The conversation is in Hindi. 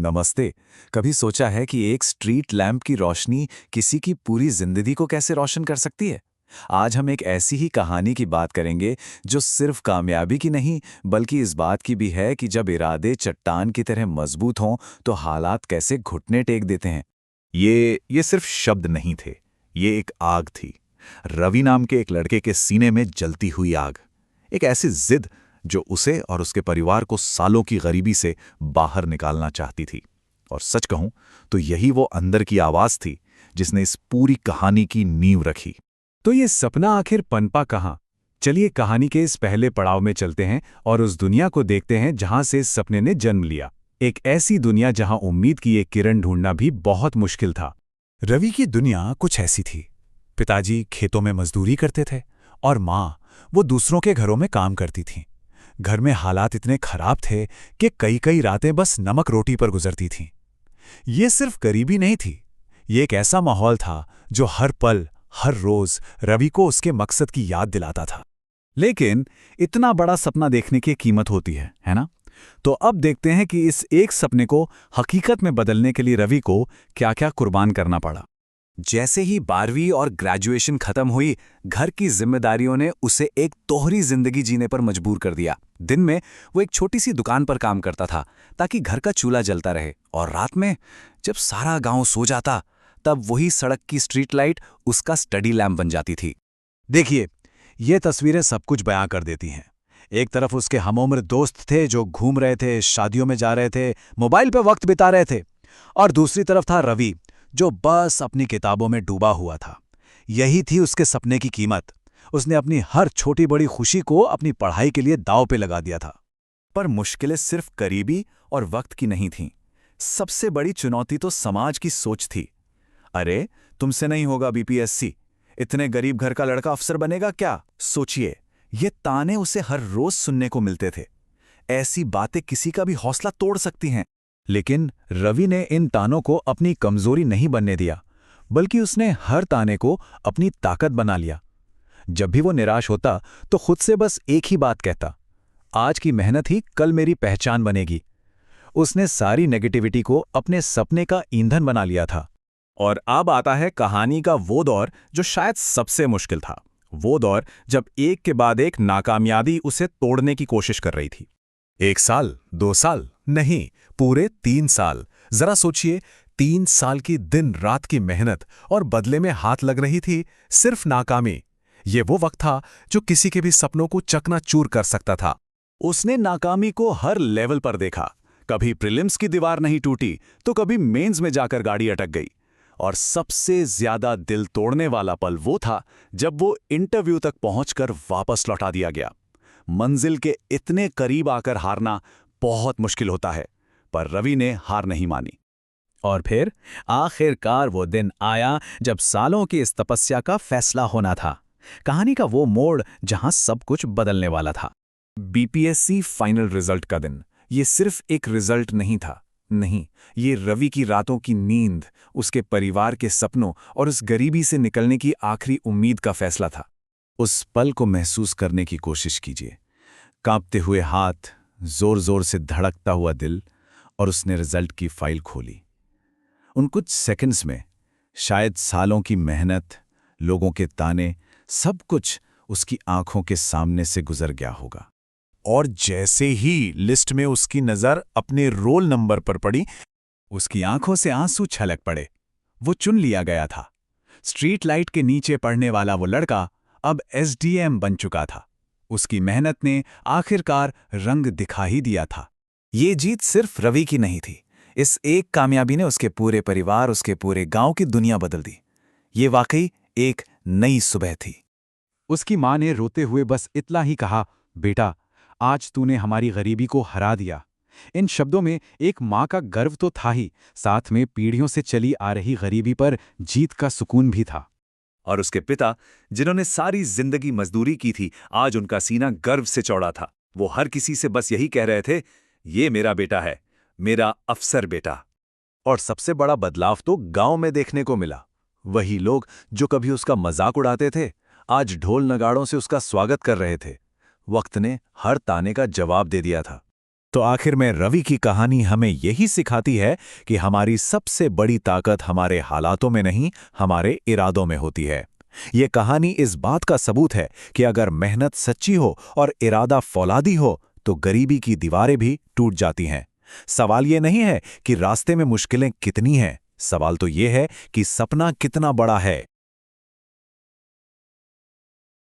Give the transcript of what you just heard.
नमस्ते। कभी सोचा है कि एक स्ट्रीट लैंप की रोशनी किसी की पूरी जिंदगी को कैसे रोशन कर सकती है? आज हम एक ऐसी ही कहानी की बात करेंगे जो सिर्फ कामयाबी की नहीं बल्कि इस बात की भी है कि जब इरादे चट्टान की तरह मजबूत हों तो हालात कैसे घुटने टेक देते हैं। ये सिर्फ शब्द नहीं थे। ये एक आग थी। रवि नाम के एक लड़के के सीने में जलती हुई आग। एक ऐसी जिद जो उसे और उसके परिवार को सालों की गरीबी से बाहर निकालना चाहती थी। और सच कहूं तो यही वो अंदर की आवाज थी जिसने इस पूरी कहानी की नींव रखी। तो ये सपना आखिर पनपा कहाँ? चलिए कहानी के इस पहले पड़ाव में चलते हैं और उस दुनिया को देखते हैं जहां से इस सपने ने जन्म लिया। एक ऐसी दुनिया जहां उम्मीद की एक किरण ढूंढना भी बहुत मुश्किल था। रवि की दुनिया कुछ ऐसी थी। पिताजी खेतों में मजदूरी करते थे और माँ वो दूसरों के घरों में काम करती थीं। घर में हालात इतने खराब थे कि कई कई रातें बस नमक रोटी पर गुजरती थीं। ये सिर्फ गरीबी नहीं थी, ये एक ऐसा माहौल था जो हर पल हर रोज रवि को उसके मकसद की याद दिलाता था। लेकिन इतना बड़ा सपना देखने की कीमत होती है ना? तो अब देखते हैं कि इस एक सपने को हकीकत में बदलने के लिए रवि को क्या-क्या कुर्बान करना पड़ा। जैसे ही 12वीं और ग्रेजुएशन खत्म हुई, घर की जिम्मेदारियों ने उसे एक दोहरी जिंदगी जीने पर मजबूर कर दिया। दिन में वो एक छोटी सी दुकान पर काम करता था ताकि घर का चूल्हा जलता रहे, और रात में जब सारा गांव सो जाता तब वही सड़क की स्ट्रीट लाइट उसका स्टडी लैम्प बन जाती थी। देखिए, ये तस्वीरें सब कुछ बयां कर देती हैं। एक तरफ उसके हमउम्र दोस्त थे जो घूम रहे थे, शादियों में जा रहे थे, मोबाइल पे वक्त बिता रहे थे, और दूसरी तरफ था रवि जो बस अपनी किताबों में डूबा हुआ था। यही थी उसके सपने की कीमत। उसने अपनी हर छोटी बड़ी खुशी को अपनी पढ़ाई के लिए दांव पे लगा दिया था। पर मुश्किलें सिर्फ करीबी और वक्त की नहीं थीं। सबसे बड़ी चुनौती तो समाज की सोच थी। अरे, तुमसे नहीं होगा बीपीएससी, इतने गरीब घर का लड़का अफसर बनेगा क्या? सोचिए, ये ताने उसे हर रोज सुनने को मिलते थे। ऐसी बातें किसी का भी हौसला तोड़ सकती हैं। लेकिन रवि ने इन तानों को अपनी कमजोरी नहीं बनने दिया, बल्कि उसने हर ताने को अपनी ताकत बना लिया। जब भी वो निराश होता तो खुद से बस एक ही बात कहता, आज की मेहनत ही कल मेरी पहचान बनेगी। उसने सारी नेगेटिविटी को अपने सपने का ईंधन बना लिया था। और अब आता है कहानी का वो दौर जो शायद सबसे मुश्किल था। वो दौर जब एक के बाद एक नाकामयाबी उसे तोड़ने की कोशिश कर रही थी। 1 साल, 2 साल, नहीं, पूरे 3 साल। जरा सोचिए, 3 साल की दिन रात की मेहनत और बदले में हाथ लग रही थी सिर्फ नाकामी। ये वो वक्त था जो किसी के भी सपनों को चकनाचूर कर सकता था। उसने नाकामी को हर लेवल पर देखा। कभी प्रीलिम्स की दीवार नहीं टूटी तो कभी मेंस में जाकर गाड़ी अटक गई। और सबसे ज्यादा दिल तोड़ने वाला पल वो था जब वो इंटरव्यू तक पहुंचकर वापस लौटा दिया गया। मंजिल के इतने करीब आकर हारना बहुत मुश्किल होता है, पर रवि ने हार नहीं मानी। और फिर आखिरकार वो दिन आया जब सालों की इस तपस्या का फैसला होना था। कहानी का वो मोड़ जहां सब कुछ बदलने वाला था। बीपीएससी फाइनल रिजल्ट का दिन। ये सिर्फ एक रिजल्ट नहीं था, नहीं, ये रवि की रातों की नींद, उसके परिवार के सपनों और उस गरीबी से निकलने की आखिरी उम्मीद का फैसला था। उस पल को महसूस करने की कोशिश कीजिए। कांपते हुए हाथ, जोर जोर से धड़कता हुआ दिल, और उसने रिजल्ट की फाइल खोली। उन कुछ सेकंड्स में शायद सालों की मेहनत, लोगों के ताने, सब कुछ उसकी आंखों के सामने से गुजर गया होगा। और जैसे ही लिस्ट में उसकी नजर अपने रोल नंबर पर पड़ी, उसकी आंखों से आंसू छलक पड़े। वो चुन लिया गया था। स्ट्रीट लाइट के नीचे पढ़ने वाला वो लड़का अब एसडीएम बन चुका था। उसकी मेहनत ने आखिरकार रंग दिखा ही दिया था। ये जीत सिर्फ रवि की नहीं थी। इस एक कामयाबी ने उसके पूरे परिवार, उसके पूरे गांव की दुनिया बदल दी। ये वाकई एक नई सुबह थी। उसकी मां ने रोते हुए बस इतना ही कहा, बेटा, आज तूने हमारी गरीबी को हरा दिया। इन शब्दों में एक मां का गर्व तो था ही, साथ में पीढ़ियों से चली आ रही गरीबी पर जीत का सुकून भी था। और उसके पिता, जिन्होंने सारी जिंदगी मजदूरी की थी, आज उनका सीना गर्व से चौड़ा था। वो हर किसी से बस यही कह रहे थे, ये मेरा बेटा है, मेरा अफसर बेटा। और सबसे बड़ा बदलाव तो गांव में देखने को मिला। वही लोग जो कभी उसका मजाक उड़ाते थे, आज ढोल नगाड़ों से उसका स्वागत कर रहे थे। वक्त ने हर ताने का जवाब दे दिया था। तो आखिर में रवि की कहानी हमें यही सिखाती है कि हमारी सबसे बड़ी ताकत हमारे हालातों में नहीं, हमारे इरादों में होती है। ये कहानी इस बात का सबूत है कि अगर मेहनत सच्ची हो और इरादा फौलादी हो तो गरीबी की दीवारें भी टूट जाती हैं। सवाल ये नहीं है कि रास्ते में मुश्किलें कितनी हैं, सवाल तो ये है कि सपना कितना बड़ा है।